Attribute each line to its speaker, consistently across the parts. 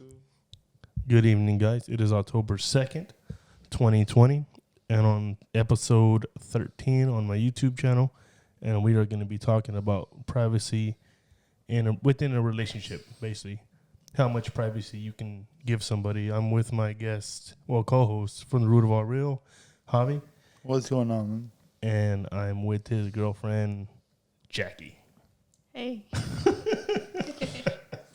Speaker 1: 2.
Speaker 2: Good evening, guys. It is October 2nd, 2020, and on episode 13 on my YouTube channel, and we are going to be talking about privacy within a relationship, basically. How much privacy you can give somebody. I'm with my guest, co-host from the Root of All Real, Javi.
Speaker 1: What's going on, man?
Speaker 2: And I'm with his girlfriend, Jackie.
Speaker 3: Hey.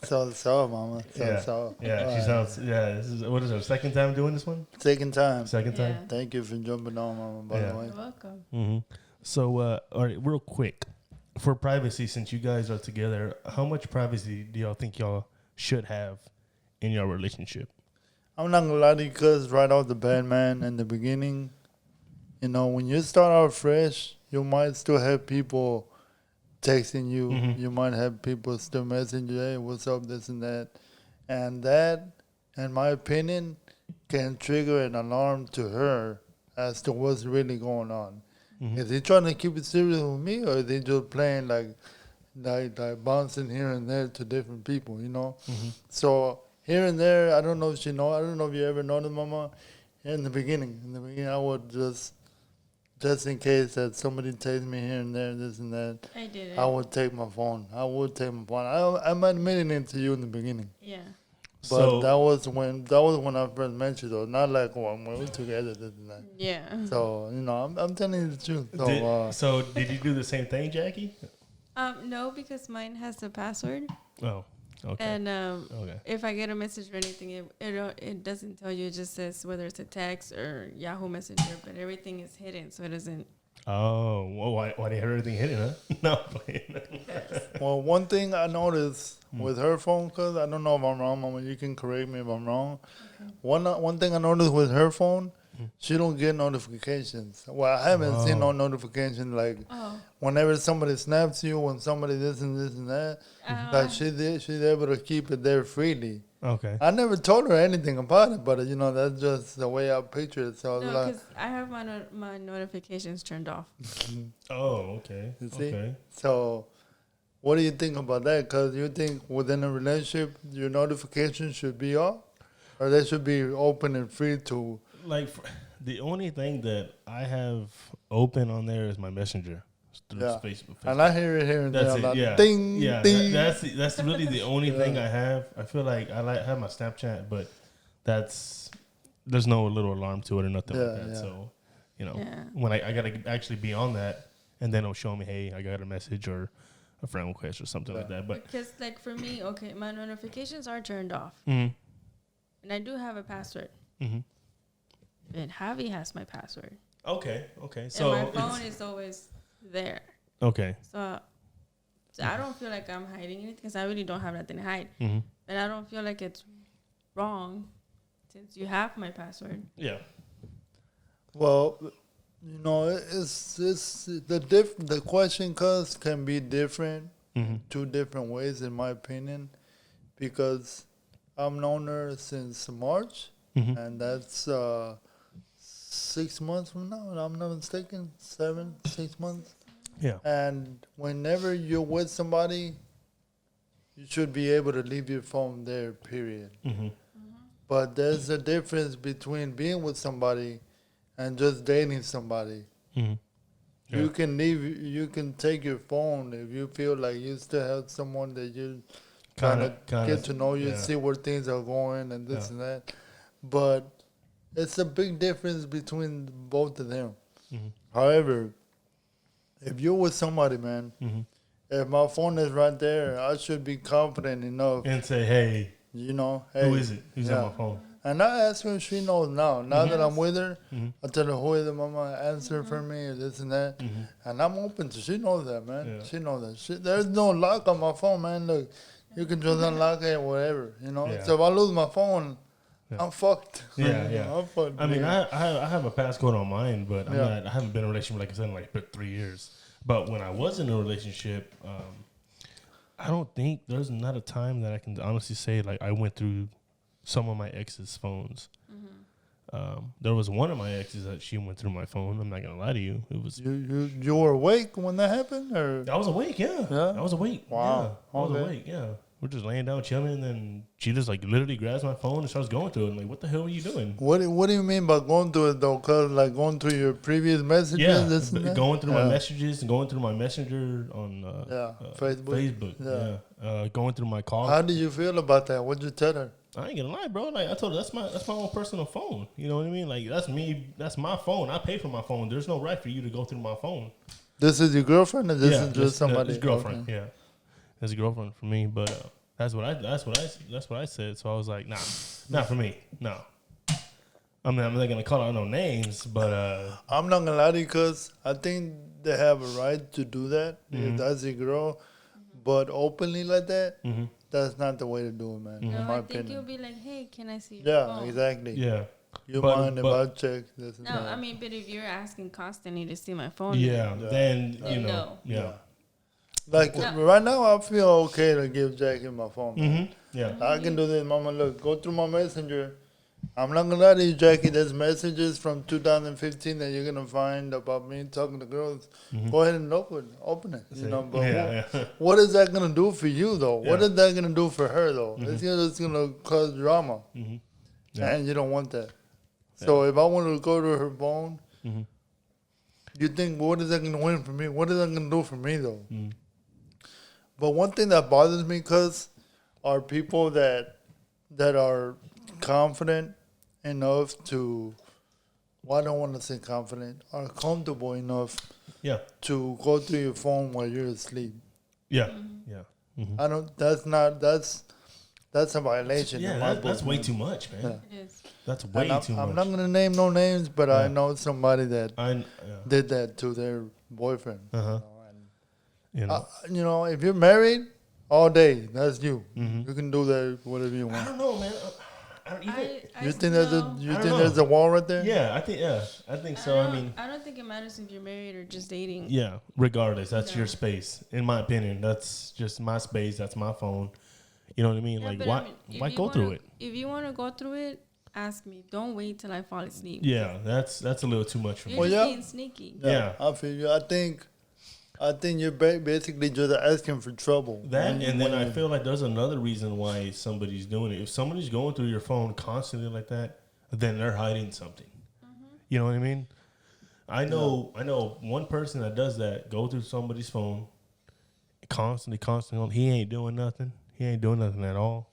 Speaker 1: So, mama. So.
Speaker 2: Yeah, she sounds, what is her second time doing this one?
Speaker 1: Second time.
Speaker 2: Second time?
Speaker 3: Yeah.
Speaker 1: Thank you for jumping on, mama, by the way.
Speaker 3: You're welcome.
Speaker 2: Mm-hmm. So, all right, real quick. For privacy, since you guys are together, how much privacy do y'all think y'all should have in your relationship?
Speaker 1: I'm not going to lie to you, cuz right off the bat, man, in the beginning, you know, when you start out fresh, you might still have people texting you.
Speaker 2: Mm-hmm.
Speaker 1: You might have people still messaging you, hey, what's up, this and that. And that, in my opinion, can trigger an alarm to her as to what's really going on.
Speaker 2: Mm-hmm.
Speaker 1: Is he trying to keep it serious with me, or is he just playing like bouncing here and there to different people, you know?
Speaker 2: Mm-hmm.
Speaker 1: So here and there, I don't know if she know. I don't know if you ever noticed, mama. In the beginning, I would just in case that somebody takes me here and there, this and that,
Speaker 3: I did it.
Speaker 1: I would take my phone. I might admit it to you in the beginning.
Speaker 3: Yeah.
Speaker 1: But
Speaker 2: So,
Speaker 1: that was when I first met you, though. Not like when we were together, this and that.
Speaker 3: Yeah.
Speaker 1: So, you know, I'm telling you the truth. So,
Speaker 2: did you do the same thing, Jackie?
Speaker 3: No, because mine has the password,
Speaker 2: Oh, okay.
Speaker 3: and
Speaker 2: Okay.
Speaker 3: if I get a message or anything, it doesn't tell you. It just says whether it's a text or Yahoo Messenger, but everything is hidden, so it doesn't.
Speaker 2: Oh, well, why do you have everything hidden, huh? No.
Speaker 1: well, one thing I noticed with her phone, because I don't know if I'm wrong, Mama, you can correct me if I'm wrong.
Speaker 3: Okay.
Speaker 1: One thing I noticed with her phone, she don't get notifications. Well, I haven't seen no notification like whenever somebody snaps you, when somebody this and that. Like she's able to keep it there freely.
Speaker 2: Okay.
Speaker 1: I never told her anything about it, but you know that's just the way I picture it. So I was
Speaker 3: No,
Speaker 1: like,
Speaker 3: because I have my notifications turned off.
Speaker 2: Oh, okay.
Speaker 1: you see.
Speaker 2: Okay.
Speaker 1: So, what do you think about that? Because you think within a relationship, your notifications should be off, or they should be open and free to.
Speaker 2: Like, the only thing that I have open on there is my messenger. Through Facebook.
Speaker 1: And I hear it here and
Speaker 2: That's
Speaker 1: there.
Speaker 2: it.
Speaker 1: Like,
Speaker 2: Yeah.
Speaker 1: ding,
Speaker 2: Yeah.
Speaker 1: ding.
Speaker 2: That's really the only thing I have. I feel like I have my Snapchat, but there's no little alarm to it or nothing like that.
Speaker 1: Yeah.
Speaker 2: So, when I gotta actually be on that, and then it'll show me, hey, I got a message or a friend request or something like that. But
Speaker 3: Because like for me, okay, my notifications are turned off,
Speaker 2: mm-hmm.
Speaker 3: and I do have a password.
Speaker 2: Mm-hmm.
Speaker 3: And Javi has my password.
Speaker 2: Okay. So
Speaker 3: and my phone is always there.
Speaker 2: Okay.
Speaker 3: So I don't feel like I'm hiding anything because I really don't have nothing to hide.
Speaker 2: Mm-hmm.
Speaker 3: And I don't feel like it's wrong since you have my password.
Speaker 2: Yeah.
Speaker 1: Well, you know, it's the question can be different, two different ways in my opinion, because I've known her since March, and that's 6 months from now, and I'm not mistaken, 6 months.
Speaker 2: Yeah.
Speaker 1: And whenever you're with somebody, you should be able to leave your phone there, period.
Speaker 2: Mm-hmm.
Speaker 1: But there's a difference between being with somebody and just dating somebody.
Speaker 2: Mm-hmm. Yeah.
Speaker 1: You can take your phone if you feel like you still have someone that you trying to get to know you, see where things are going and this and that. But it's a big difference between both of them.
Speaker 2: Mm-hmm.
Speaker 1: However, if you're with somebody, man, if my phone is right there, I should be confident enough
Speaker 2: and say, hey,
Speaker 1: you know, hey,
Speaker 2: who is it? Who's on my phone?
Speaker 1: And I ask her if she knows now. Now that I'm with her, I tell her, who is it, mama? Answer for me, or this and that. And I'm open to she knows that, man. Yeah. She knows that. There's no lock on my phone, man. Look, you can just unlock it, whatever, you know. Yeah. So if I lose my phone, I'm fucked.
Speaker 2: Yeah.
Speaker 1: I'm fucked.
Speaker 2: I mean, I have a passcode on mine, but I haven't been in a relationship, like I said, in like 3 years. But when I was in a relationship, I don't think there's not a time that I can honestly say like I went through some of my ex's phones. There was one of my exes that she went through my phone. I'm not gonna lie to you. It was
Speaker 1: you were awake when that happened, or
Speaker 2: I was awake. Yeah. I was awake.
Speaker 1: Wow.
Speaker 2: Yeah. I was awake. Yeah. We're just laying down chilling, and then she just like literally grabs my phone and starts going through it. I'm like, what the hell are you doing?
Speaker 1: What do you mean by going through it though? Cause like going through your previous messages,
Speaker 2: Yeah,
Speaker 1: this and that?
Speaker 2: going through my messages, going through my messenger on
Speaker 1: Facebook.
Speaker 2: Facebook. Going through my call.
Speaker 1: How did you feel about that? What'd you tell her?
Speaker 2: I ain't gonna lie, bro. Like I told her, that's my own personal phone. You know what I mean? Like that's me. That's my phone. I pay for my phone. There's no right for you to go through my phone.
Speaker 1: This is your girlfriend, or this is just somebody?
Speaker 2: It's girlfriend.
Speaker 1: Okay.
Speaker 2: Yeah, it's a girlfriend for me. But that's what I said. So I was like, nah, not for me. No. I mean, I'm not gonna call out no names, but
Speaker 1: I'm not gonna lie to you, cause I think they have a right to do that if that's your girl, but openly like that, that's not the way to do it, man.
Speaker 3: No,
Speaker 1: In my
Speaker 3: I think
Speaker 1: opinion.
Speaker 3: you'll be like, hey, can I see your
Speaker 1: Yeah,
Speaker 3: phone?
Speaker 1: exactly.
Speaker 2: yeah.
Speaker 1: You
Speaker 2: But-
Speaker 1: mind if
Speaker 2: but-
Speaker 1: I check this? And
Speaker 3: No,
Speaker 1: that?
Speaker 3: I mean, but if you're asking constantly to see my phone,
Speaker 2: Yeah, then
Speaker 3: then
Speaker 2: you know,
Speaker 3: no.
Speaker 2: yeah,
Speaker 1: Like
Speaker 3: No.
Speaker 1: right now, I feel okay to give Jackie my phone. Man.
Speaker 2: yeah,
Speaker 1: I can do this, Mama. Look, go through my messenger. I'm not gonna lie to you, Jackie. There's messages from 2015 that you're gonna find about me talking to girls. Go ahead and open it. You know, but
Speaker 2: yeah, yeah.
Speaker 1: what is that gonna do for you though? What
Speaker 2: Yeah.
Speaker 1: is that gonna do for her though? It's just gonna cause drama,
Speaker 2: Yeah.
Speaker 1: and you don't want that. So if I want to go to her phone, you think what is that gonna win for me? What is that gonna do for me though? But one thing that bothers me, cause are people that are confident enough to, well, I don't want to say confident, are comfortable enough
Speaker 2: Yeah,
Speaker 1: to go through your phone while you're asleep.
Speaker 2: yeah, yeah.
Speaker 1: I don't. That's a violation. in my
Speaker 2: Yeah, that's
Speaker 1: book,
Speaker 2: way
Speaker 1: man.
Speaker 2: too much, man.
Speaker 1: Yeah.
Speaker 3: it is.
Speaker 2: That's way
Speaker 1: And
Speaker 2: too
Speaker 1: I'm
Speaker 2: much.
Speaker 1: not gonna name no names, but I
Speaker 2: Yeah.
Speaker 1: know somebody that
Speaker 2: yeah.
Speaker 1: did that to their boyfriend.
Speaker 2: You know,
Speaker 1: You know, if you're married, all day, that's you. You can do that whatever you
Speaker 2: I
Speaker 1: want.
Speaker 2: don't know, man. I don't even.
Speaker 1: You think there's a
Speaker 3: no.
Speaker 1: you
Speaker 2: I don't
Speaker 1: think
Speaker 2: know.
Speaker 1: there's a wall right there?
Speaker 2: I think so. I mean,
Speaker 3: I don't think it matters if you're married or just dating.
Speaker 2: yeah. Regardless, that's
Speaker 3: No.
Speaker 2: your space. In my opinion, that's just my space. That's my phone. You know what I mean?
Speaker 3: Yeah,
Speaker 2: Like,
Speaker 3: but
Speaker 2: why?
Speaker 3: I mean, if
Speaker 2: Why
Speaker 3: you
Speaker 2: go through
Speaker 3: wanna-
Speaker 2: it?
Speaker 3: If you want to go through it, ask me. Don't wait till I fall asleep.
Speaker 2: Yeah, that's a little too much for me.
Speaker 3: You're
Speaker 1: Well,
Speaker 3: just
Speaker 1: yeah.
Speaker 3: being sneaky.
Speaker 2: Yeah.
Speaker 1: I feel you. I think you're basically just asking for trouble.
Speaker 2: That and then I feel like there's another reason why somebody's doing it. If somebody's going through your phone constantly like that, then they're hiding something. You know what I mean? I know one person that does that, go through somebody's phone constantly. He ain't doing nothing. He ain't doing nothing at all.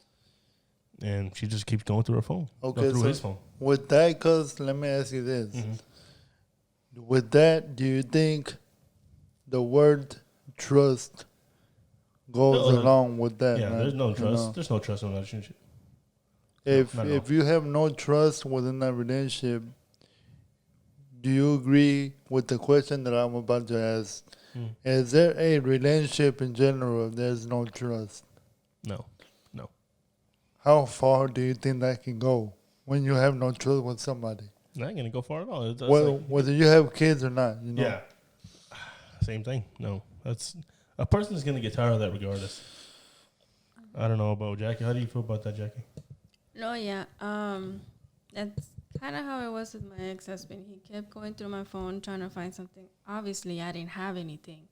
Speaker 2: And she just keeps going through her phone.
Speaker 1: Okay,
Speaker 2: through
Speaker 1: so
Speaker 2: his phone.
Speaker 1: with that, cause let me ask you this: with that, do you think the word trust goes
Speaker 2: No,
Speaker 1: along with that?
Speaker 2: Yeah,
Speaker 1: man?
Speaker 2: there's no
Speaker 1: You
Speaker 2: trust.
Speaker 1: know?
Speaker 2: There's no trust in a relationship.
Speaker 1: If
Speaker 2: not at
Speaker 1: if you have no trust within that relationship, do you agree with the question that I'm about to ask? Is there a relationship in general if there's no trust?
Speaker 2: No.
Speaker 1: How far do you think that can go when you have no trust with somebody?
Speaker 2: Not gonna go far at all. That's
Speaker 1: Well,
Speaker 2: like-
Speaker 1: whether you have kids or not, you know.
Speaker 2: yeah. Same thing. No. That's a person's gonna get tired of that regardless. I don't know about Jackie. How do you feel about that, Jackie?
Speaker 3: No, yeah. That's kind of how it was with my ex-husband. He kept going through my phone trying to find something. Obviously, I didn't have anything.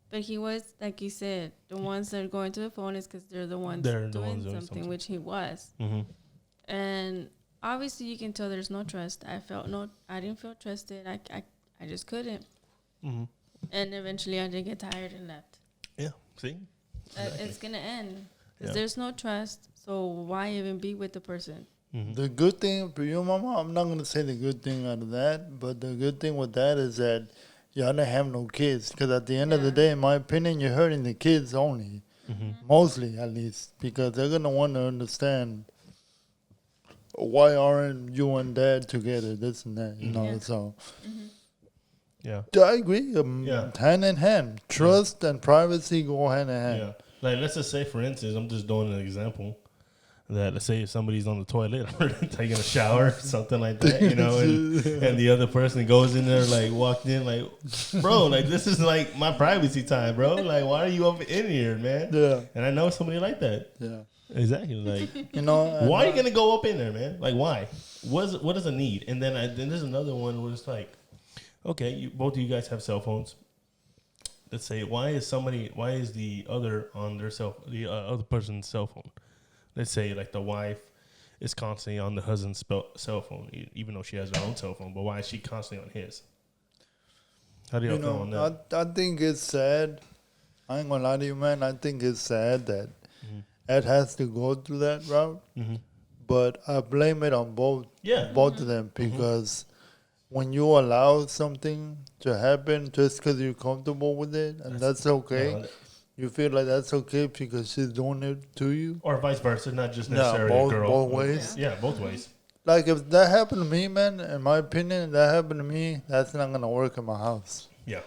Speaker 3: But he was, like you said, the ones that are going to the phone is because they're the ones doing something, which he was. And obviously, you can tell there's no trust. I didn't feel trusted. I just couldn't. And eventually, I did get tired and left.
Speaker 2: Yeah. See?
Speaker 3: It's gonna end because
Speaker 2: Yeah.
Speaker 3: there's no trust. So why even be with the person?
Speaker 1: The good thing for you, Mama, I'm not going to say the good thing out of that, but the good thing with that is that y'all don't have no kids. Because at the end of the day, in my opinion, you're hurting the kids only. Mostly, at least. Because they're going to want to understand why aren't you and dad together, this and that, you know.
Speaker 3: Yeah.
Speaker 1: So,
Speaker 2: Yeah.
Speaker 1: I agree.
Speaker 2: Yeah.
Speaker 1: Hand in hand. Trust and privacy go hand in hand.
Speaker 2: Yeah. Like, let's just say, for instance, I'm just doing an example. That let's say if somebody's on the toilet or taking a shower, something like that, you know, and the other person goes in there like walked in like, bro, like this is like my privacy time, bro. Like why are you up in here, man?
Speaker 1: Yeah.
Speaker 2: And I know somebody like that.
Speaker 1: Yeah.
Speaker 2: Exactly. Like
Speaker 1: You know,
Speaker 2: why are you gonna go up in there, man? Like why? What is a need? And then there's another one where it's like, okay, both of you guys have cell phones. let's say, why is the other on the other person's cell phone? Let's say like the wife is constantly on the husband's cell phone, even though she has her own cell phone. But why is she constantly on his? How do you feel on that?
Speaker 1: I think it's sad. I ain't gonna lie to you, man. I think it's sad that Ed has to go through that route. But I blame it on both of them, because when you allow something to happen just because you're comfortable with it, and that's okay. You feel like that's okay because she's doing it to you.
Speaker 2: Or vice versa, not just necessarily a girl.
Speaker 1: Both ways.
Speaker 2: Yeah, both ways.
Speaker 1: Like, if that happened to me, man, in my opinion, that happened to me, that's not going to work in my house.
Speaker 2: Yeah.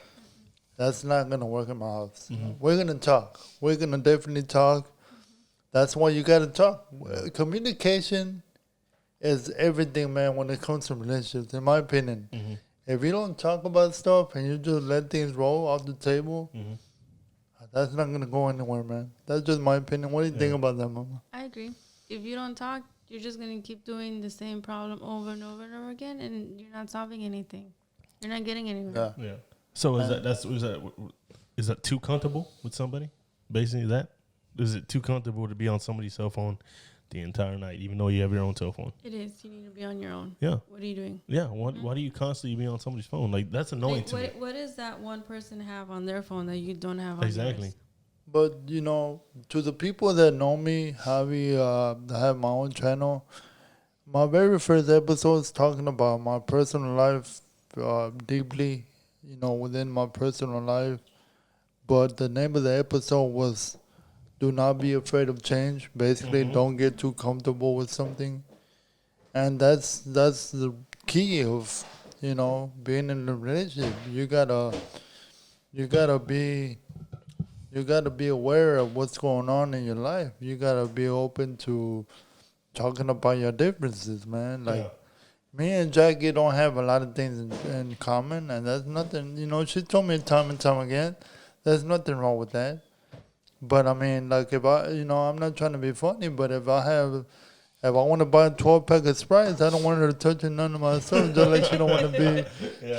Speaker 1: That's not going to work in my house. We're going to talk. We're going to definitely talk. That's why you got to talk. Communication is everything, man, when it comes to relationships, in my opinion. If you don't talk about stuff and you just let things roll off the table, that's not going to go anywhere, man. That's just my opinion. What do you think about that, Mama?
Speaker 3: I agree. If you don't talk, you're just going to keep doing the same problem over and over and over again, and you're not solving anything. You're not getting anywhere.
Speaker 2: Yeah. So is that too comfortable with somebody? Basically that? Is it too comfortable to be on somebody's cell phone the entire night, even though you have your own cell phone?
Speaker 3: It is. You need to be on your own.
Speaker 2: Yeah.
Speaker 3: What are you doing?
Speaker 2: Yeah. Why do you constantly be on somebody's phone? Like, that's annoying to me.
Speaker 3: What does that one person have on their phone that you don't have on
Speaker 2: Exactly.
Speaker 3: yours?
Speaker 1: But, to the people that know me, Javi, I have my own channel. My very first episode is talking about my personal life deeply, within my personal life. But the name of the episode was Do Not Be Afraid of Change. Basically, don't get too comfortable with something. And that's the key of, being in a relationship. You gotta be aware of what's going on in your life. You gotta be open to talking about your differences, man. Like, me and Jackie don't have a lot of things in common, and that's nothing. She told me time and time again, there's nothing wrong with that. But I mean, like, if I'm not trying to be funny, but if I want to buy a 12-pack of Sprites, I don't want her to touch none of my stuff. Just like she don't want to be,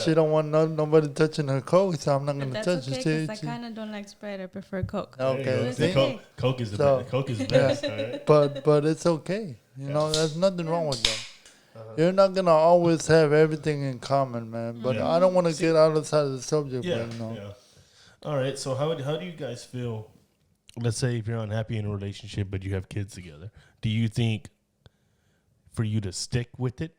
Speaker 1: she don't want nobody touching her Coke, so I'm not going to touch it.
Speaker 3: That's okay, because I kind of don't like Sprite. I prefer Coke.
Speaker 1: Okay.
Speaker 2: See? Coke is the best. Coke is the best. All right?
Speaker 1: But it's okay. There's nothing wrong with that. You're not going to always have everything in common, man. But I don't want to get outside of the subject.
Speaker 2: Yeah.
Speaker 1: But,
Speaker 2: Yeah. All right. So how do you guys feel? Let's say if you're unhappy in a relationship, but you have kids together. Do you think for you to stick with it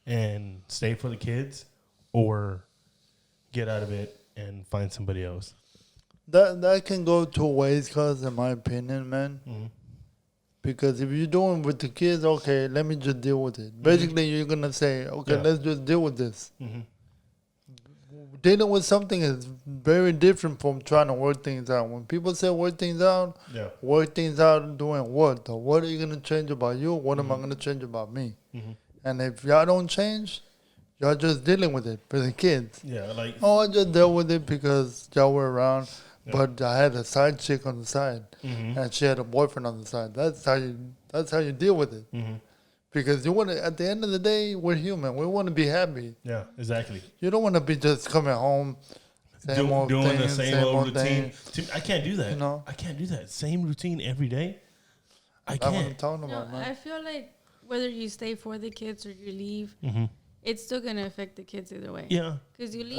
Speaker 2: and stay for the kids, or get out of it and find somebody else?
Speaker 1: That can go two ways, cause in my opinion, man. Because if you're doing with the kids, okay, let me just deal with it. Basically, you're gonna say, okay, let's just deal with this. Dealing with something is very different from trying to work things out. When people say work things out doing what? What are you going to change about you? What am I going to change about me? And if y'all don't change, y'all just dealing with it for the kids.
Speaker 2: Yeah, like...
Speaker 1: Oh, I just dealt with it because y'all were around, but I had a side chick on the side, and she had a boyfriend on the side. That's how you deal with it. Because you want to, at the end of the day, we're human. We want to be happy.
Speaker 2: Yeah, exactly.
Speaker 1: You don't want to be just coming home,
Speaker 2: doing the same old routine. I can't do that.
Speaker 1: I
Speaker 2: can't do that. Same routine every day. I
Speaker 1: That's what I'm
Speaker 2: can't.
Speaker 1: talking about, man.
Speaker 3: I feel like whether you stay for the kids or you leave, it's still going to affect the kids either way.
Speaker 2: Yeah.
Speaker 3: Because you leave,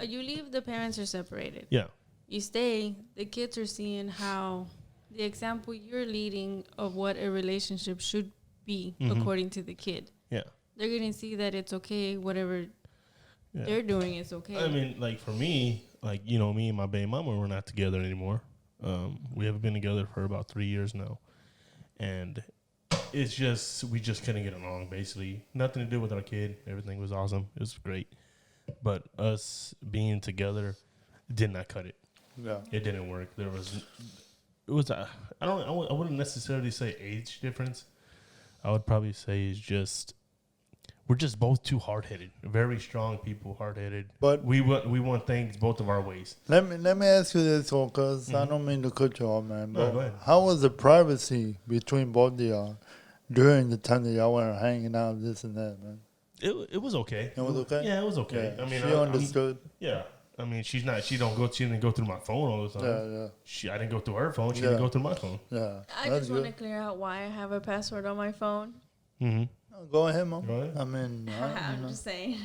Speaker 3: you leave, the parents are separated.
Speaker 2: Yeah.
Speaker 3: You stay, the kids are seeing how the example you're leading of what a relationship should be according to the kid.
Speaker 2: Yeah.
Speaker 3: They're going to see that it's okay, whatever they're doing is okay.
Speaker 2: I mean, like, for me, like, me and my baby mama, we're not together anymore. We haven't been together for about 3 years now. And it's just, we just couldn't get along, basically. Nothing to do with our kid. Everything was awesome. It was great. But us being together did not cut it.
Speaker 1: Yeah.
Speaker 2: It didn't work. I wouldn't necessarily say age difference. I would probably say we're just both too hard-headed. Very strong people, hard-headed.
Speaker 1: But
Speaker 2: we want things both of our ways.
Speaker 1: Let me ask you this, because I don't mean to cut you off, man. But
Speaker 2: go ahead.
Speaker 1: how was the privacy between both of y'all during the time that y'all were hanging out, this and that, man?
Speaker 2: It was okay.
Speaker 1: It was okay?
Speaker 2: Yeah, it was okay.
Speaker 1: Yeah.
Speaker 2: I mean,
Speaker 1: she understood.
Speaker 2: Yeah. I mean, she didn't go through my phone all the time.
Speaker 1: Yeah.
Speaker 2: I didn't go through her phone. She didn't go through my phone.
Speaker 1: Yeah.
Speaker 3: I just want to clear out why I have a password on my phone.
Speaker 2: Mm-hmm.
Speaker 1: Go ahead, Mom.
Speaker 2: Go ahead.
Speaker 1: I mean,
Speaker 3: I'm just saying.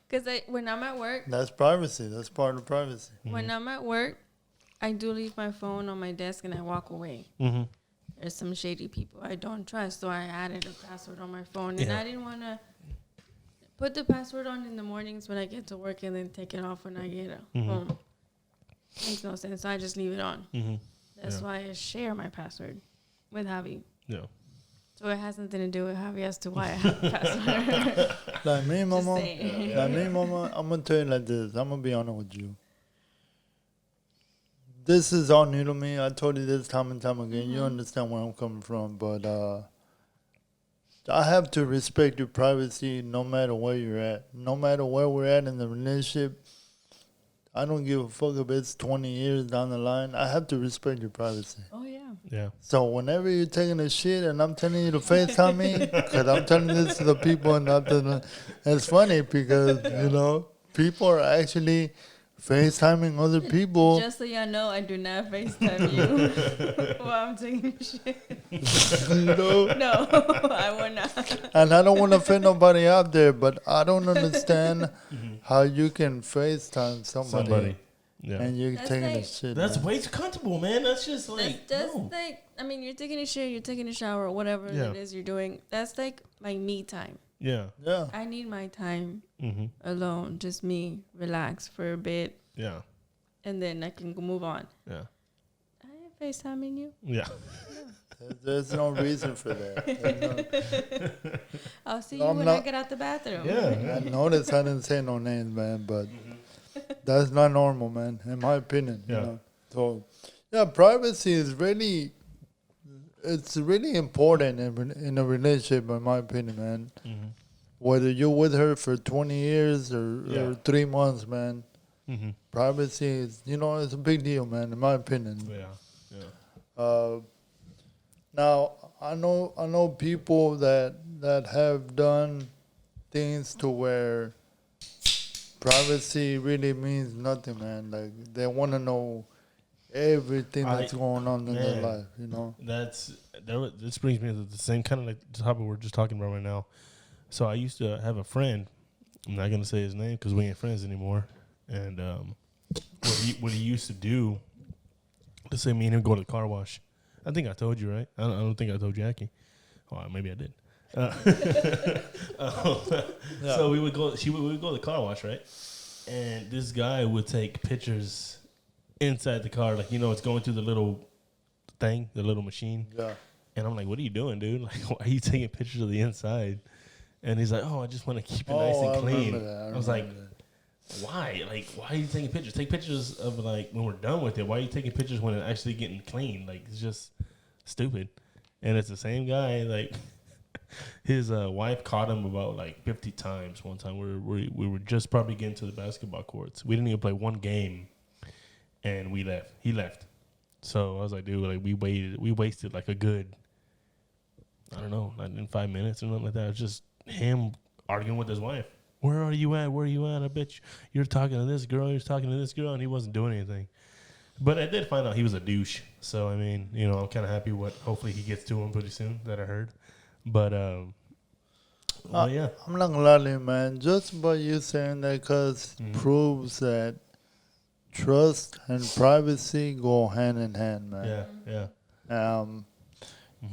Speaker 3: Because when I'm at work.
Speaker 1: That's privacy. That's part of privacy.
Speaker 3: When I'm at work, I do leave my phone on my desk and I walk away.
Speaker 2: Mm-hmm.
Speaker 3: There's some shady people I don't trust, so I added a password on my phone. And I didn't want to put the password on in the mornings when I get to work and then take it off when I get home. Makes no sense. So I just leave it on.
Speaker 2: Mm-hmm.
Speaker 3: That's why I share my password with Javi.
Speaker 2: Yeah.
Speaker 3: So it has nothing to do with Javi as to why I have a password.
Speaker 1: Like me, Mama.
Speaker 3: saying.
Speaker 1: Like me, Mama. I'm gonna tell you like this. I'm gonna be honest with you. This is all new to me. I told you this time and time again. You understand where I'm coming from, but I have to respect your privacy no matter where you're at. No matter where we're at in the relationship. I don't give a fuck if it's 20 years down the line. I have to respect your privacy.
Speaker 3: Oh, yeah.
Speaker 2: Yeah.
Speaker 1: So whenever you're taking a shit and I'm telling you to FaceTime me, because I'm telling this to the people and not to the... It's funny because, you know, people are actually FaceTiming other people.
Speaker 3: Just so y'all know, I do not FaceTime you while I'm taking a shit.
Speaker 1: You know?
Speaker 3: No, I will not.
Speaker 1: And I don't want to offend nobody out there, but I don't understand how you can FaceTime somebody.
Speaker 2: Yeah.
Speaker 1: And you're
Speaker 3: That's
Speaker 1: taking a
Speaker 3: like-
Speaker 1: shit.
Speaker 2: That's
Speaker 1: man.
Speaker 2: way too comfortable, man. That's just like
Speaker 3: That's
Speaker 2: no.
Speaker 3: like, I mean, you're taking a shit, you're taking a shower, whatever
Speaker 2: Yeah.
Speaker 3: it is you're doing. That's like my me time.
Speaker 2: Yeah.
Speaker 1: Yeah.
Speaker 3: I need my time
Speaker 2: Mm-hmm.
Speaker 3: alone, just me, relax for a bit,
Speaker 2: Yeah.
Speaker 3: and then I can move on.
Speaker 2: Yeah.
Speaker 3: I ain't FaceTiming you.
Speaker 2: Yeah.
Speaker 1: There's no reason for that.
Speaker 3: I'll see
Speaker 1: No,
Speaker 3: you
Speaker 1: I'm
Speaker 3: when
Speaker 1: not-
Speaker 3: I get out the bathroom.
Speaker 2: Yeah.
Speaker 1: I noticed I didn't say no names, man, but that's not normal, man, in my opinion.
Speaker 2: Yeah.
Speaker 1: You know? So, yeah, privacy is really, it's really important in a relationship, in my opinion, man.
Speaker 2: Mm-hmm.
Speaker 1: Whether you're with her for 20 years or 3 months, man,
Speaker 2: Mm-hmm.
Speaker 1: privacy is, you know, it's a big deal, man, in my opinion.
Speaker 2: Yeah. Yeah.
Speaker 1: Now I know people that have done things to where privacy really means nothing, man. Like they want to know everything that's going on in their life, you know.
Speaker 2: This brings me to the same kind of like the topic we're just talking about right now. So I used to have a friend. I'm not gonna say his name because we ain't friends anymore. And what he used to do, let's say me and him go to the car wash. I think I told you, right? I don't think I told Jackie. Oh, maybe I did. So we would go. We would go to the car wash, right? And this guy would take pictures inside the car, like it's going through the little thing, the little machine.
Speaker 1: Yeah.
Speaker 2: And I'm like, "What are you doing, dude? Like, why are you taking pictures of the inside?" And he's like, "Oh, I just want to keep it nice and clean." I was like, why? Like, why are you taking pictures? Take pictures of, like, when we're done with it. Why are you taking pictures when it's actually getting clean? Like, it's just stupid. And it's the same guy, like, his wife caught him about, like, 50 times one time. We were just probably getting to the basketball courts. We didn't even play one game, and we left. He left. So I was like, dude, like, we wasted, like, a good, I don't know, like, in 5 minutes or something like that. It was just him arguing with his wife. Where are you at? Where are you at? I bet you're talking to this girl. You're talking to this girl, and he wasn't doing anything. But I did find out he was a douche. So, I mean, I'm kind of happy hopefully he gets to him pretty soon, that I heard. But, yeah.
Speaker 1: I'm not gonna lie to you, man. Just by you saying that, cause proves that trust and privacy go hand in hand, man.
Speaker 2: Yeah.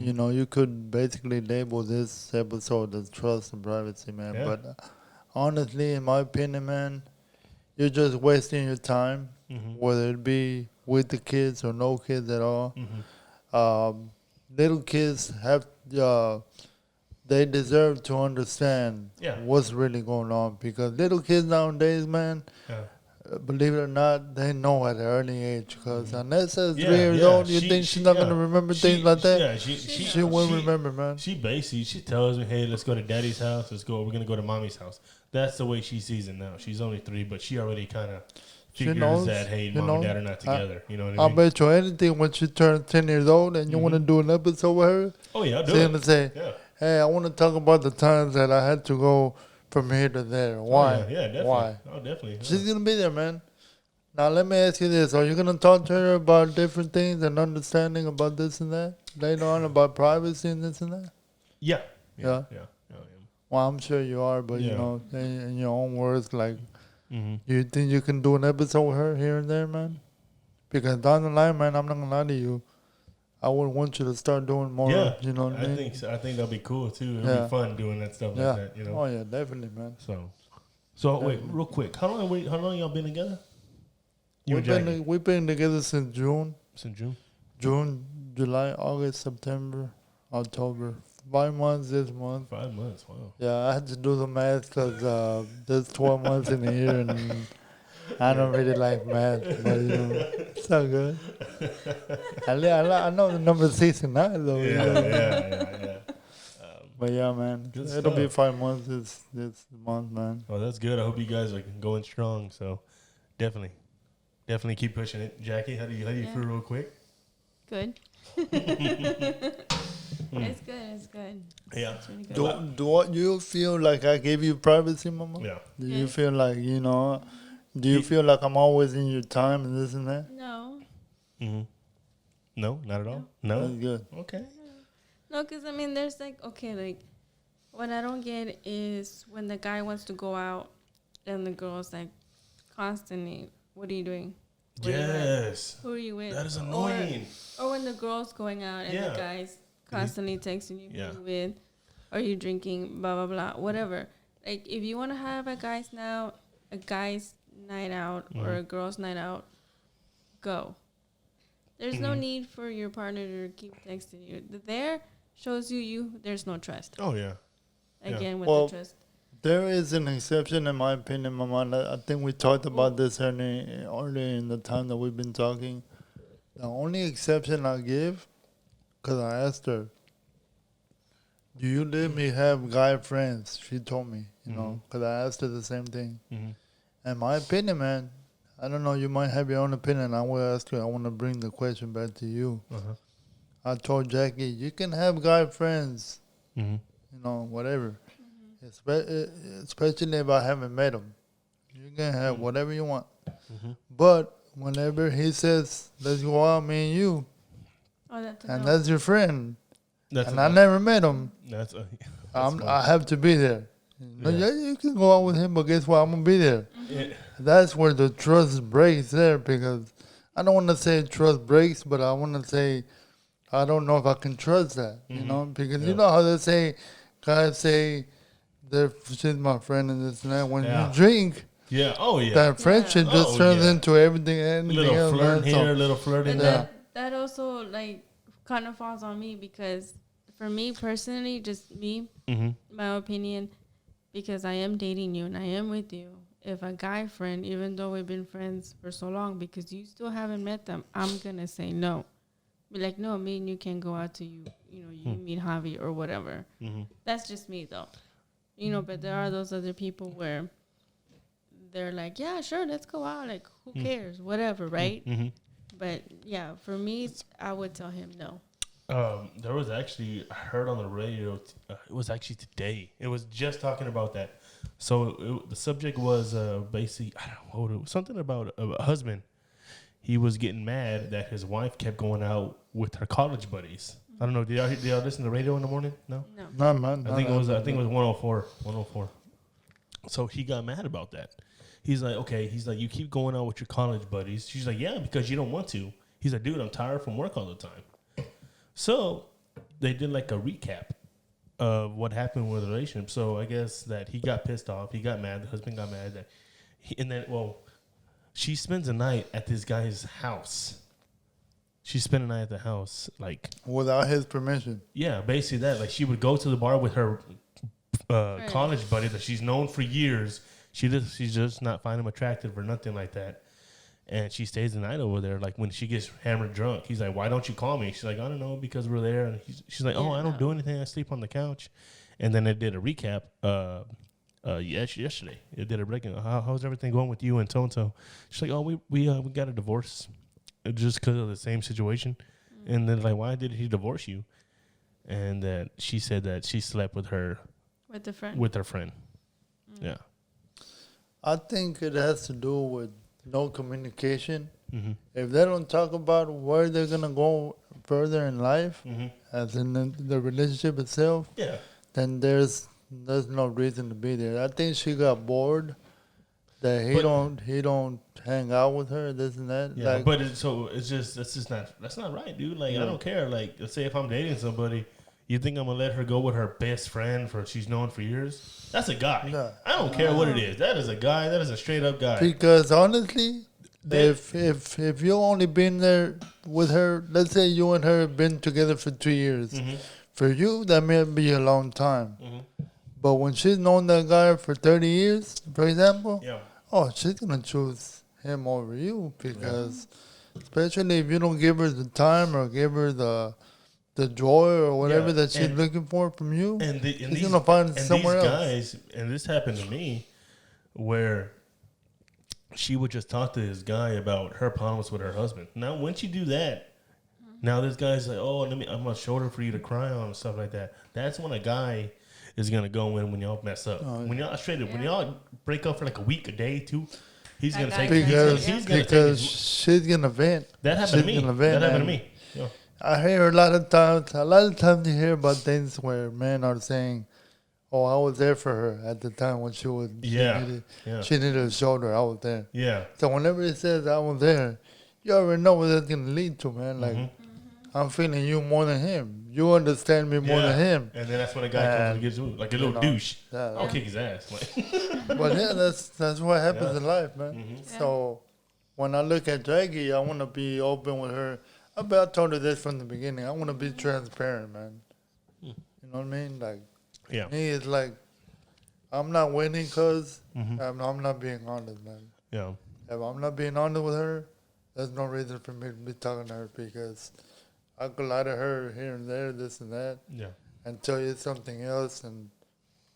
Speaker 1: You could basically label this episode as trust and privacy, man.
Speaker 2: Yeah.
Speaker 1: But honestly, in my opinion, man, you're just wasting your time, whether it be with the kids or no kids at all. Little kids they deserve to understand what's really going on, because little kids nowadays, man, believe it or not, they know at an early age. Because unless she's 3 years old, you think she's not going to remember things like that?
Speaker 2: Yeah,
Speaker 1: she will remember, man.
Speaker 2: She tells me, hey, let's go to daddy's house. We're going to go to mommy's house. That's the way she sees it now. She's only 3, but she already kind of figures that, hey, mom and dad are not together. You know what I mean?
Speaker 1: I bet you anything when she turns 10 years old and you want to do an episode with her,
Speaker 2: oh, yeah, I'll do
Speaker 1: she's
Speaker 2: it.
Speaker 1: going to say, hey, I want to talk about the times that I had to go from here to there. Why?
Speaker 2: Oh, yeah, definitely.
Speaker 1: Why?
Speaker 2: Oh, definitely.
Speaker 1: She's going to be there, man. Now let me ask you this: are you gonna talk to her about different things and understanding about this and that later on about privacy and this and that?
Speaker 2: Yeah.
Speaker 1: Yeah.
Speaker 2: Yeah.
Speaker 1: Well, I'm sure you are, but
Speaker 2: Yeah.
Speaker 1: you know, in your own words, like,
Speaker 2: Mm-hmm.
Speaker 1: you think you can do an episode with her here and there, man? Because down the line, man, I'm not gonna lie to you. I would want you to start doing more.
Speaker 2: Yeah,
Speaker 1: You know what I mean?
Speaker 2: think so. I think that'll be cool too. It'll
Speaker 1: Yeah.
Speaker 2: be fun doing that stuff
Speaker 1: Yeah.
Speaker 2: like that. You know.
Speaker 1: Oh yeah, definitely, man.
Speaker 2: So wait, real quick. How long y'all been together? You
Speaker 1: We've
Speaker 2: and Jackie?
Speaker 1: we've been together since June.
Speaker 2: Since June.
Speaker 1: June, July, August, September, October. 5 months this month.
Speaker 2: 5 months. Wow.
Speaker 1: Yeah, I had to do the math because there's 12 months in a year, and I don't really like math, but you know, it's all good. I know the number 69 though. You know?
Speaker 2: Yeah.
Speaker 1: But yeah, man,
Speaker 2: Good
Speaker 1: it'll be
Speaker 2: stuff.
Speaker 1: 5 months this month, man.
Speaker 2: Well, that's good. I hope you guys are going strong. So definitely keep pushing it. Jackie, how do you
Speaker 3: Yeah.
Speaker 2: feel real quick?
Speaker 3: Good. It's good.
Speaker 2: Yeah.
Speaker 3: It's really good.
Speaker 1: Do what you feel like I gave you privacy, mama?
Speaker 2: Yeah.
Speaker 1: Do you
Speaker 3: Yes.
Speaker 1: feel like, you know, do you feel like I'm always in your time and this and that?
Speaker 3: No.
Speaker 2: Mm-hmm. No, not at all. No.
Speaker 1: That's good.
Speaker 2: Okay.
Speaker 3: No, because, I mean, there's like, okay, like, what I don't get is when the guy wants to go out and the girl's like constantly, what are you doing? Where you at?
Speaker 2: Yes.
Speaker 3: Who are you with?
Speaker 2: That is annoying.
Speaker 3: Or when the girl's going out and
Speaker 2: Yeah.
Speaker 3: the guy's constantly texting you,
Speaker 2: Yeah.
Speaker 3: who you with? Are you drinking? Blah, blah, blah. Whatever. Like, if you want to have a guy's night out or a girl's night out, go. There's no need for your partner to keep texting you. There shows you there's no trust.
Speaker 2: Oh yeah.
Speaker 3: Again, with
Speaker 1: Well,
Speaker 3: the trust.
Speaker 1: There is an exception, in my opinion, Mama. I think we talked about this earlier in the time that we've been talking. The only exception I give, because I asked her, do you let me have guy friends? She told me, you know, because I asked her the same thing. In my opinion, man, I don't know, you might have your own opinion. I will ask you, I want to bring the question back to you. I told Jackie, you can have guy friends, you know, whatever. Especially if I haven't met him. You can have whatever you want. But whenever he says, let's go out, me and you, and that's your friend, and I never met him, I have to be there. Yeah, you can go out with him, but guess what? I'm going to be there.
Speaker 2: Yeah.
Speaker 1: That's where the trust breaks there, because I don't want to say trust breaks, but I want to say I don't know if I can trust that, you know, because you know how they say, guys say, she's my friend and this and that. When you drink, that friendship just turns into anything
Speaker 2: little
Speaker 1: else.
Speaker 2: Flirt here, little flirting there.
Speaker 3: That also, like, kind of falls on me, because for me personally, just me, my opinion, because I am dating you and I am with you. If a guy friend, even though we've been friends for so long, because you still haven't met them, I'm going to say no. Be like, no, me and you can't go out to you meet Javi or whatever. That's just me, though. You know, but there are those other people where they're like, yeah, sure, let's go out. Like, who cares? Whatever, right? But, yeah, for me, I would tell him no.
Speaker 2: There was actually, I heard on the radio, it was actually today. It was just talking about that. So the subject was basically, I don't know what it was, something about a husband. He was getting mad that his wife kept going out with her college buddies. I don't know. Did y'all listen to the radio in the morning? No.
Speaker 1: No, man.
Speaker 2: I think it was 104. 104. So he got mad about that. He's like, okay. He's like, you keep going out with your college buddies. She's like, yeah, because you don't want to. He's like, dude, I'm tired from work all the time. So they did like a recap of what happened with the relationship. So I guess that he got pissed off. He got mad. The husband got mad. She spends the night at this guy's house. She spent the night at the house, like
Speaker 1: without his permission.
Speaker 2: Yeah, basically that. Like, she would go to the bar with her college buddy that she's known for years. She's just not find him attractive or nothing like that. And she stays the night over there. Like, when she gets hammered drunk, he's like, why don't you call me? She's like, I don't know, because we're there. And she's like, I don't do anything. I sleep on the couch. And then they did a recap yesterday. It did a break-in. How's everything going with you and so-and-so? She's like, we got a divorce just because of the same situation. And then, like, why did he divorce you? And that she said that she slept with her.
Speaker 3: With the friend?
Speaker 2: With her friend. Yeah.
Speaker 1: I think it has to do with no communication.
Speaker 2: Mm-hmm.
Speaker 1: If they don't talk about where they're gonna go further in life,
Speaker 2: Mm-hmm.
Speaker 1: as in the relationship itself,
Speaker 2: Yeah.
Speaker 1: then there's no reason to be there. I think she got bored that he
Speaker 2: But-
Speaker 1: don't hang out with her, this and that.
Speaker 2: Yeah,
Speaker 1: Like,
Speaker 2: but that's not right, dude. Like,
Speaker 1: Yeah.
Speaker 2: I don't care. Like, let's say if I'm dating somebody, you think I'm gonna let her go with her best friend for she's known for years? That's a guy.
Speaker 1: No.
Speaker 2: I don't care what it is. That is a guy. That is a straight up guy.
Speaker 1: because honestly,
Speaker 2: They-
Speaker 1: if you only been there with her, let's say you and her have been together for 2 years.
Speaker 2: Mm-hmm.
Speaker 1: For you, that may be a long time.
Speaker 2: Mm-hmm.
Speaker 1: But when she's known that guy for 30 years, for example,
Speaker 2: Yeah.
Speaker 1: oh, she's going to choose him over you because, especially if you don't give her the time or give her the joy or whatever
Speaker 2: Yeah,
Speaker 1: that she's
Speaker 2: and-
Speaker 1: looking for from you,
Speaker 2: And
Speaker 1: she's going to find it somewhere else.
Speaker 2: guys, and this happened to me, where she would just talk to this guy about her problems with her husband. Now, once you do that, now this guy's like, "Oh, I'm gonna shoulder for you to cry on," and stuff like that. That's when a guy is gonna go in when y'all mess up.
Speaker 1: Oh, yeah.
Speaker 2: When y'all straight up, when y'all break up for like a week, a day, two, he's
Speaker 3: That
Speaker 2: gonna
Speaker 3: guy
Speaker 2: take.
Speaker 1: Because,
Speaker 2: He's gonna
Speaker 1: because
Speaker 2: take.
Speaker 1: she's going to vent.
Speaker 2: That happened to
Speaker 1: she's
Speaker 2: me.
Speaker 1: gonna vent,
Speaker 2: That happened to
Speaker 1: and
Speaker 2: me. Yeah.
Speaker 1: I hear a lot of times you hear about things where men are saying, "Oh, I was there for her at the time when she was
Speaker 2: Yeah.
Speaker 1: she needed a shoulder. I was there."
Speaker 2: Yeah.
Speaker 1: So whenever he says I was there, you already know what that's gonna lead to, man. Like I'm feeling you more than him. You understand me more than him.
Speaker 2: And then that's when a guy comes and gets you like a little
Speaker 1: know,
Speaker 2: douche.
Speaker 1: yeah.
Speaker 2: I'll kick his ass. Like,
Speaker 1: But yeah, that's what happens
Speaker 2: Yeah.
Speaker 1: in life, man.
Speaker 2: Mhm.
Speaker 1: So when I look at Jackie, I want to be open with her. I told her this from the beginning. I want to be transparent, man. You know what I mean? Like
Speaker 2: yeah.
Speaker 1: me, it's like I'm not winning because
Speaker 2: Mhm.
Speaker 1: I'm not being honest, man.
Speaker 2: Yeah.
Speaker 1: If I'm not being honest with her, there's no reason for me to be talking to her because I could lie to her here and there, this and that,
Speaker 2: Yeah.
Speaker 1: and tell you something else, and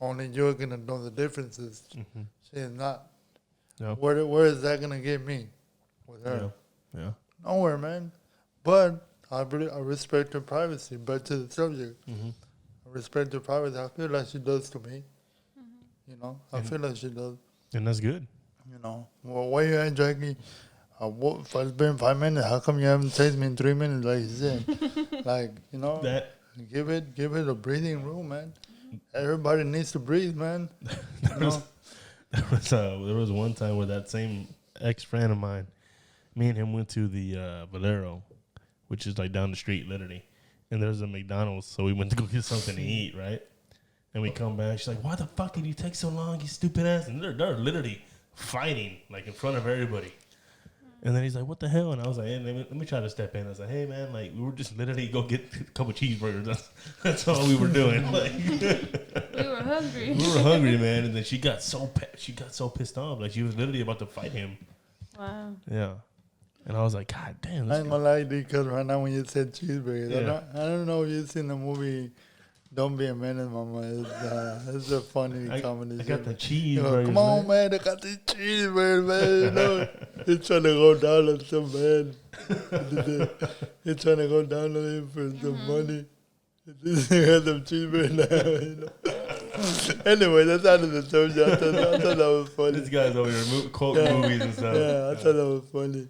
Speaker 1: only you're gonna know the differences.
Speaker 2: Mm-hmm.
Speaker 1: She is not.
Speaker 2: Yeah.
Speaker 1: Where is that gonna get me with her?
Speaker 2: Yeah. Yeah.
Speaker 1: Nowhere, man. But I respect her privacy. But to the subject,
Speaker 2: Mm-hmm.
Speaker 1: I respect her privacy. I feel like she does to me. You know, I feel like she does.
Speaker 2: And that's good.
Speaker 1: You know, well, where you at, Jackie? If it's been 5 minutes, how come you haven't texted me in 3 minutes like you said? Like, you know,
Speaker 2: That
Speaker 1: give it a breathing room, man. Everybody needs to breathe, man. You know?
Speaker 2: there was one time where that same ex friend of mine, me and him went to the Valero, which is like down the street, literally. And there's a McDonald's, so we went to go get something to eat, right? And we come back. She's like, "Why the fuck did you take so long, you stupid ass?" And they're literally fighting like in front of everybody. And then he's like, "What the hell?" And I was like, "Hey, let me try to step in." I was like, "Hey, man, like we were just literally go get a couple cheeseburgers. That's all we were doing. Like,
Speaker 3: We were hungry.
Speaker 2: we were hungry, man." And then she got so pissed off, like she was literally about to fight him.
Speaker 3: Wow.
Speaker 2: Yeah. And I was like, "God damn."
Speaker 1: I ain't gonna lie, because right now when you said cheeseburgers,
Speaker 2: Yeah.
Speaker 1: I don't know if you've seen the movie Don't Be a Menace, Mama. It's a funny comedy.
Speaker 2: I got the
Speaker 1: You know,
Speaker 2: cheeseburgers.
Speaker 1: come on, man, I got the cheeseburgers, man. You know, he's trying to go down on some man. He's trying to go down on him for some money. He got some cheeseburgers now, you know. Anyway, that's out of the subject. I thought that was funny.
Speaker 2: This guy's over here quoting movies and stuff.
Speaker 1: Yeah, I thought that was funny.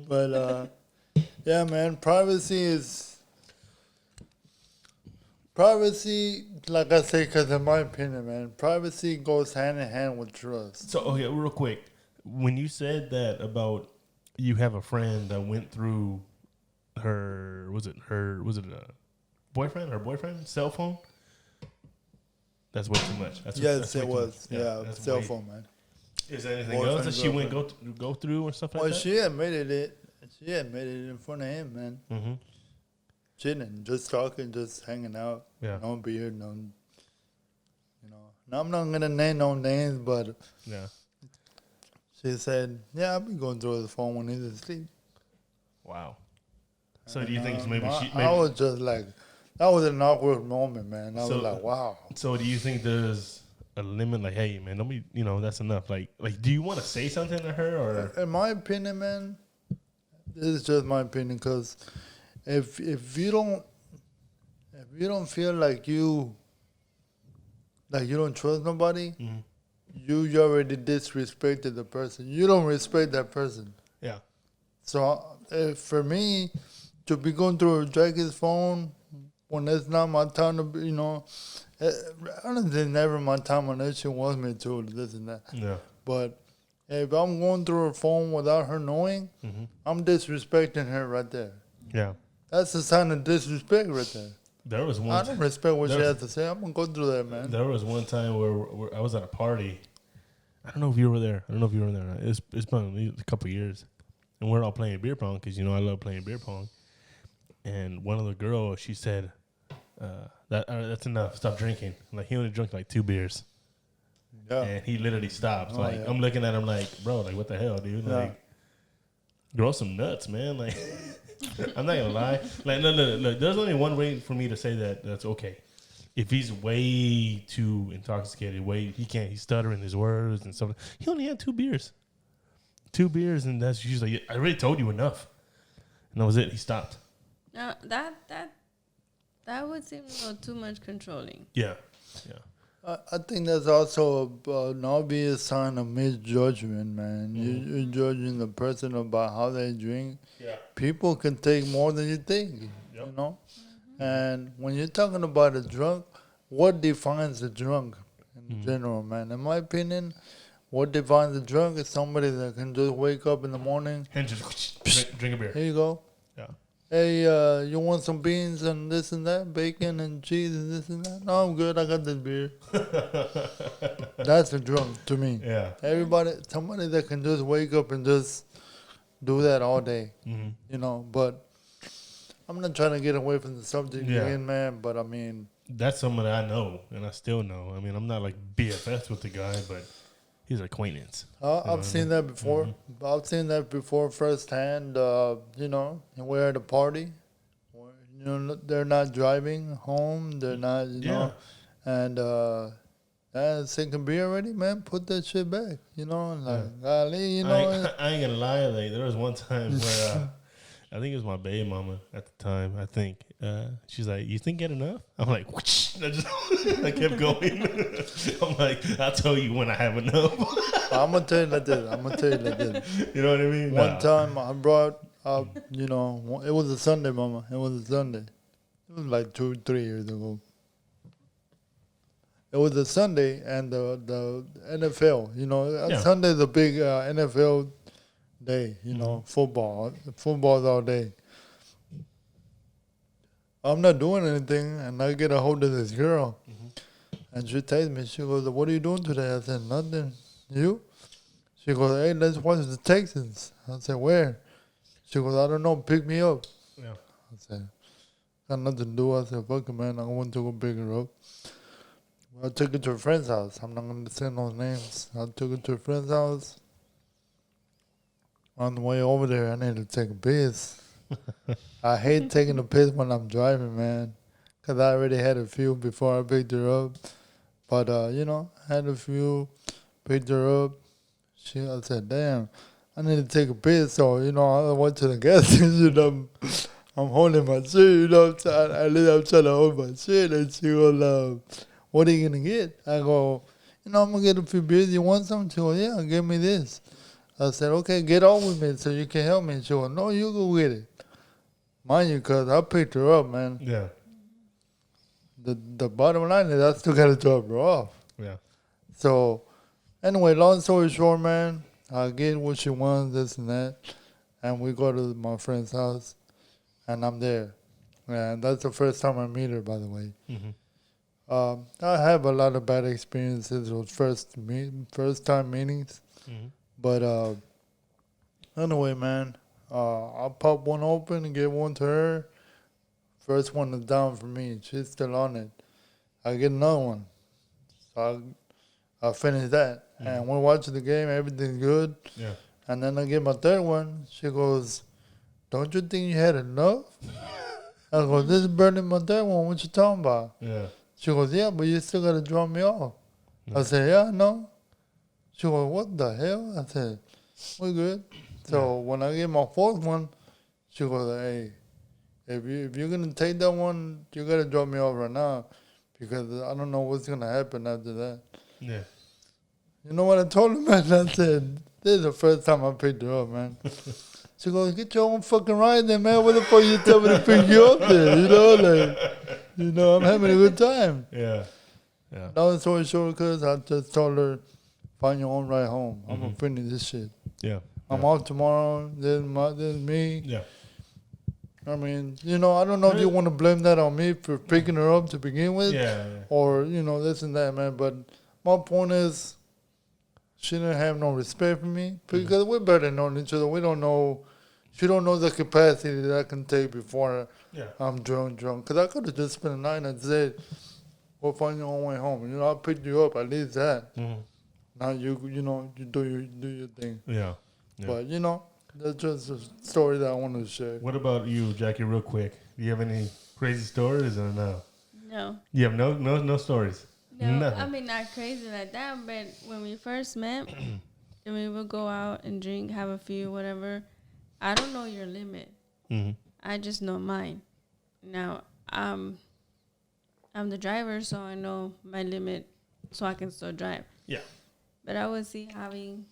Speaker 1: But, yeah, man, privacy, like I say, because in my opinion, man, privacy goes hand in hand with trust.
Speaker 2: So, okay, real quick. When you said that about you have a friend that went through her boyfriend's cell phone? That's way too much.
Speaker 1: Yes,
Speaker 2: way
Speaker 1: it
Speaker 2: too
Speaker 1: was.
Speaker 2: much.
Speaker 1: Yeah,
Speaker 2: that's
Speaker 1: cell
Speaker 2: way-
Speaker 1: phone, man.
Speaker 2: Is there anything
Speaker 1: Boyfriend,
Speaker 2: else that she went
Speaker 1: girlfriend.
Speaker 2: go through or stuff like
Speaker 1: Well,
Speaker 2: that?
Speaker 1: she admitted it. She admitted it in front of him, man.
Speaker 2: Mm-hmm.
Speaker 1: Chilling, just talking, just hanging out.
Speaker 2: Yeah.
Speaker 1: No beard, no. You know, now I'm not gonna name no names, but
Speaker 2: Yeah.
Speaker 1: she said, "Yeah, I've been going through his phone when he's asleep."
Speaker 2: Wow. So do you think maybe
Speaker 1: I was just like, that was an awkward moment, man. I
Speaker 2: So-
Speaker 1: was like, wow.
Speaker 2: So do you think there's a limit? Like, hey, man, don't be. That's enough. Like, do you want to say something to her or?
Speaker 1: In my opinion, man, this is just my opinion, because if you don't feel like you don't trust nobody,
Speaker 2: Mhm.
Speaker 1: you already disrespected the person. You don't respect that person.
Speaker 2: Yeah.
Speaker 1: So for me, to be going through Jackie's phone when it's not my time to be, honestly, never my time unless she wants me to, this and that.
Speaker 2: Yeah.
Speaker 1: But if I'm going through her phone without her knowing, I'm disrespecting her right there.
Speaker 2: Yeah.
Speaker 1: That's a sign of disrespect right there.
Speaker 2: There was one.
Speaker 1: I don't respect what she has to say. I'm gonna go through that, man.
Speaker 2: There was one time where I was at a party. I don't know if you were there. It's been a couple of years, and we're all playing beer pong because I love playing beer pong. And one of the girls, she said, "That's enough. Stop drinking." Like he only drank like 2 beers, and he literally stopped. I'm looking at him like, bro, like what the hell, dude? Like, grow some nuts, man. Like, I'm not gonna lie. Like, look. There's only one way for me to say that's okay. If he's way too intoxicated, he's stuttering his words and stuff. He only had 2 beers. 2 beers, and that's usually like, I already told you enough. And that was it. He stopped.
Speaker 3: No, that would seem a little too much controlling.
Speaker 2: Yeah.
Speaker 1: I think that's also an obvious sign of misjudgment, man. You're judging the person about how they drink.
Speaker 2: Yeah.
Speaker 1: People can take more than you think, And when you're talking about a drunk, what defines a drunk in general, man? In my opinion, what defines a drunk is somebody that can just wake up in the morning
Speaker 2: And just drink a beer.
Speaker 1: Here you go.
Speaker 2: Yeah.
Speaker 1: Hey, you want some beans and this and that, bacon and cheese and this and that? No, I'm good. I got this beer. That's a drunk to me.
Speaker 2: Yeah.
Speaker 1: Somebody that can just wake up and just do that all day, But I'm not trying to get away from the subject again, man. But I mean,
Speaker 2: that's someone that I know, and I still know. I mean, I'm not like BFF with the guy, but he's an acquaintance.
Speaker 1: I've seen that before. I've seen that before firsthand. And we're at a party. Where, they're not driving home. They're not, and sinking beer already, man. Put that shit back. Golly,
Speaker 2: I ain't gonna lie. Like there was one time where I think it was my baby mama at the time. I think she's like, "You think get enough?" I'm like, whoosh, I kept going. I'm like, "I'll tell you when I have enough."
Speaker 1: I'm gonna tell you like this.
Speaker 2: You know what I mean?
Speaker 1: One time I brought up, it was a Sunday, mama. It was a Sunday. It was like 2-3 years ago. It was a Sunday, and the NFL. Sunday's a big NFL day. Football's all day. I'm not doing anything, and I get a hold of this girl, and she tells me, she goes, "What are you doing today?" I said, "Nothing." You? She goes, "Hey, let's watch the Texans." I said, "Where?" She goes, "I don't know. Pick me up."
Speaker 2: Yeah.
Speaker 1: I said, "Got nothing to do." I said, "Fuck it, man. I want to go pick her up." I took her to a friend's house. I'm not going to say no names. I took her to a friend's house. On the way over there, I needed to take a piss. I hate taking a piss when I'm driving, man, because I already had a few before I picked her up. But, I had a few, picked her up. I said, "Damn, I need to take a piss." So, I went to the gas station. I'm holding my shit, I'm trying to hold my shit. And she goes, "What are you going to get?" I go, "I'm going to get a few beers. You want some?" She goes, "Yeah, give me this." I said, "Okay, get on with me so you can help me." She goes, "No, you go get it." Mind you, because I picked her up, man.
Speaker 2: Yeah.
Speaker 1: The bottom line is I still got to drop her off.
Speaker 2: Yeah.
Speaker 1: So, anyway, long story short, man, I get what she wants, this and that. And we go to my friend's house, and I'm there. And that's the first time I meet her, by the way. I have a lot of bad experiences with first time meetings. But anyway, man, I'll pop one open and give one to her. First one is down for me. She's still on it. I get another one. So I finish that. And we're watching the game. Everything's good.
Speaker 2: Yeah.
Speaker 1: And then I get my third one. She goes, "Don't you think you had enough?" I go, "This is burning my third one. What you talking about?"
Speaker 2: Yeah.
Speaker 1: She goes, "Yeah, but you still got to drop me off." I said, "Yeah, I know." She goes, "What the hell?" I said, "We're good." So when I get my fourth one, she goes, "Hey, if you're going to take that one, you got to drop me off right now because I don't know what's going to happen after that."
Speaker 2: Yeah.
Speaker 1: You know what I told her, man? I said, this is the first time I picked her up, man. She goes, get your own fucking ride there, man. What the fuck you tell me to pick you up there? I'm having a good time.
Speaker 2: Yeah. Yeah.
Speaker 1: Long story short, cause I just told her, find your own ride home. I'm gonna finish this shit.
Speaker 2: Yeah.
Speaker 1: I'm off tomorrow. This is me.
Speaker 2: Yeah.
Speaker 1: I mean, I don't know if you want to blame that on me for picking her up to begin with.
Speaker 2: Yeah.
Speaker 1: Or, this and that, man. But my point is, she didn't have no respect for me because we're better knowing each other. We don't know. She don't know the capacity that I can take before I'm drunk. Because I could have just spent the night and said, "We'll find your own way home." I picked you up. At least that. Now you do your thing.
Speaker 2: Yeah.
Speaker 1: But that's just a story that I wanted to share.
Speaker 2: What about you, Jackie? Real quick, do you have any crazy stories or no?
Speaker 3: No.
Speaker 2: You have no stories.
Speaker 3: No,
Speaker 2: Nothing.
Speaker 3: I mean, not crazy like that, but when we first met, and we would go out and drink, have a few, whatever, I don't know your limit. I just know mine. Now, I'm the driver, so I know my limit, so I can still drive.
Speaker 2: Yeah.
Speaker 3: But I would see having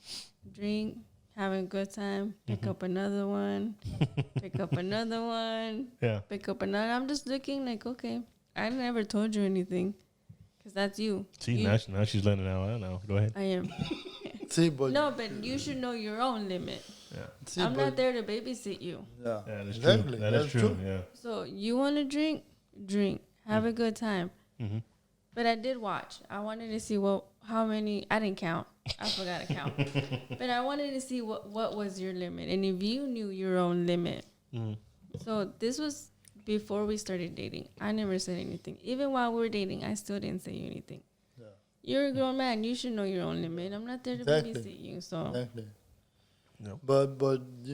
Speaker 3: drink, having a good time, pick up another one, pick up another one, pick up another. I'm just looking like, okay, I never told you anything. Because that's you.
Speaker 2: See, now she's letting it out. I know. Go ahead.
Speaker 3: I am. But you should know your own limit. Yeah. I'm not there to babysit you.
Speaker 1: Yeah,
Speaker 2: that's
Speaker 1: exactly.
Speaker 2: True. That's true. Yeah.
Speaker 3: So you want to drink, have a good time. But I did watch. I wanted to see how many. I didn't count. I forgot to count. But I wanted to see what was your limit, and if you knew your own limit. So this was before we started dating. I never said anything. Even while we were dating, I still didn't say anything. Yeah. You're a grown man. You should know your own limit. I'm not there to babysit you. So.
Speaker 1: Exactly.
Speaker 2: Nope.
Speaker 1: But I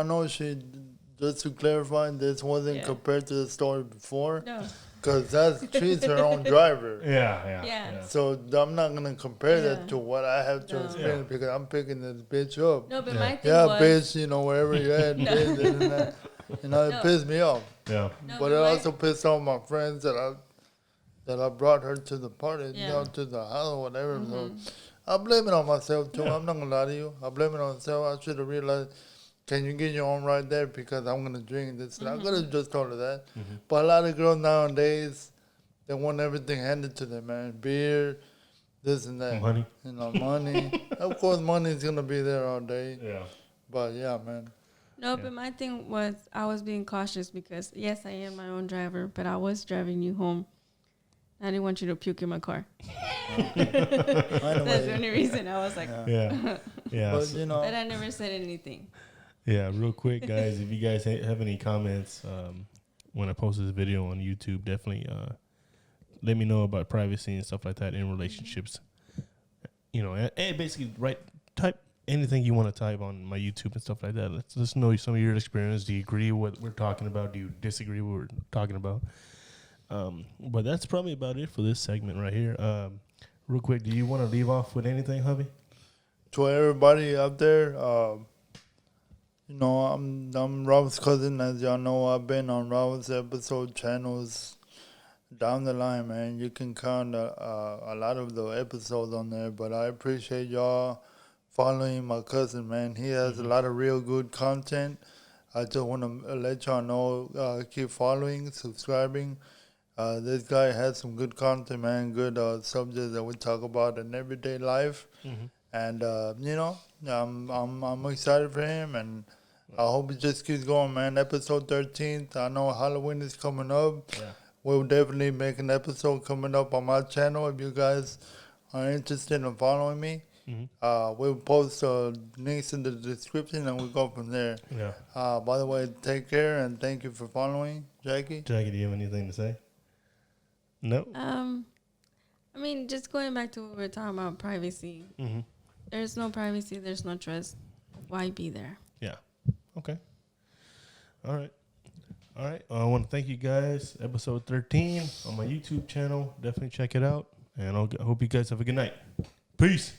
Speaker 1: know just to clarify, this wasn't compared to the story before. No. Because she's her own driver.
Speaker 2: Yeah.
Speaker 1: So I'm not going to compare that to what I have to experience because I'm picking this bitch up.
Speaker 3: No, but my thing was...
Speaker 1: bitch, wherever you're at, bitch, it pissed me off. Yeah. No, but it also pissed off my friends that I brought her to the party, to the house or whatever. So I blame it on myself too. I'm not gonna lie to you. I blame it on myself. I should have realized, can you get your own right there because I'm gonna drink this. I could have just told her that. But a lot of girls nowadays, they want everything handed to them, man. Beer, this and that.
Speaker 2: Money.
Speaker 1: Money. Of course, money is gonna be there all day. Yeah. But yeah, man.
Speaker 3: No, but my thing was I was being cautious because, yes, I am my own driver, but I was driving you home. I didn't want you to puke in my car. That's the only reason I was like...
Speaker 2: Yeah.
Speaker 1: But,
Speaker 3: But I never said anything.
Speaker 2: Yeah, real quick, guys, if you guys have any comments when I post this video on YouTube, definitely let me know about privacy and stuff like that in relationships. And basically type anything you want to type on my YouTube and stuff like that. Let's know some of your experience. Do you agree with what we're talking about? Do you disagree with what we're talking about? But that's probably about it for this segment right here. Real quick, do you want to leave off with anything, Javi?
Speaker 1: To everybody out there, I'm Rob's cousin. As y'all know, I've been on Rob's episode channels down the line, man. You can count a lot of the episodes on there, but I appreciate y'all following my cousin, man. He has a lot of real good content. I just want to let y'all know, keep following, subscribing. This guy has some good content, man, good subjects that we talk about in everyday life. And, I'm excited for him, and I hope it just keeps going, man. Episode 13th, I know Halloween is coming up. Yeah. We'll definitely make an episode coming up on my channel if you guys are interested in following me. We'll post links in the description and we'll go from there. Yeah. By the way, take care and thank you for following. Jackie,
Speaker 2: do you have anything to say? No?
Speaker 3: I mean, just going back to what we were talking about, privacy. There's no privacy. There's no trust. Why be there?
Speaker 2: Yeah. Okay. All right. I want to thank you guys. Episode 13 on my YouTube channel. Definitely check it out. And I hope you guys have a good night. Peace.